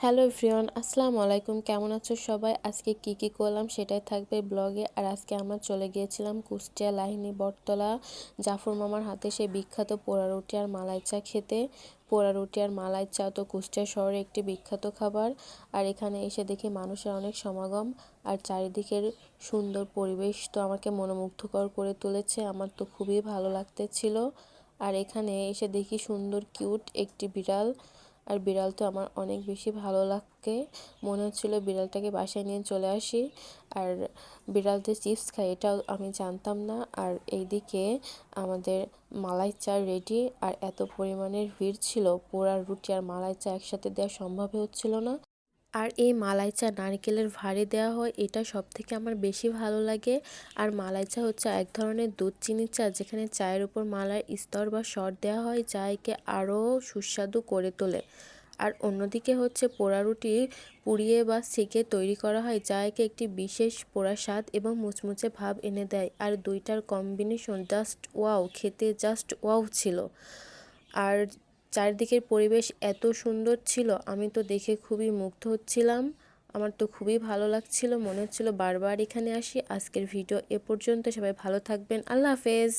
Hello everyone, আসসালামু আলাইকুম। কেমন আছো সবাই? আজকে কি করলাম সেটাই থাকবে ব্লগে। আর আজকে আমরা চলে গিয়েছিলাম কুষ্টিয়া লাহিনী বটতলা জাফর মামার হাতে সেই বিখ্যাত পোড়া রুটি আর মালাই চা খেতে। পোড়া রুটি আর মালাই চা তো কুষ্টিয়া শহরে একটি বিখ্যাত খাবার। আর এখানে এসে দেখি মানুষের অনেক সমাগম আর চারিদিকের সুন্দর পরিবেশ তো আমাকে মনোমুগ্ধকর করে তুলেছে। আমার তো খুবই ভালো লাগতেছিল। আর এখানে এসে দেখি সুন্দর কিউট একটি বিড়াল। আর বিড়াল তো আমার অনেক বেশি ভালো লাগে, মনে হচ্ছিলো বিড়ালটাকে বাসায় নিয়ে চলে আসি। আর বিড়াল যে চিপস খায় এটাও আমি জানতাম না। আর এইদিকে আমাদের মালাই চা রেডি, আর এত পরিমাণের ভিড় ছিল, পোড়া রুটি আর মালাই চা একসাথে দেওয়া সম্ভবই হচ্ছিল না। আর এই মালাই চা নারকেলের ভাঁড়ে দেওয়া হয়, এটা সব থেকে আমার বেশি ভালো লাগে। আর মালাই চা হচ্ছে এক ধরনের দুধ চিনির চা, যেখানে চায়ের উপর মালার স্তর বা সর দেওয়া হয়, যা একে আরও সুস্বাদু করে তোলে। আর অন্যদিকে হচ্ছে পোড়া রুটি পুড়িয়ে বা সেকে তৈরি করা হয়, যা একে একটি বিশেষ পোড়া স্বাদ এবং মুচমুচে ভাব এনে দেয়। আর দুইটার কম্বিনেশন জাস্ট ওয়াও, খেতে জাস্ট ওয়াও ছিল। আর চারিদিকের পরিবেশ এত সুন্দর ছিল, আমি তো দেখে খুবই মুগ্ধ হচ্ছিলাম। আমার তো খুবই ভালো লাগছিল, মনে হচ্ছিল বারবার এখানে আসি। আজকের ভিডিও এ পর্যন্ত, সবাই ভালো থাকবেন, আল্লাহ হাফেজ।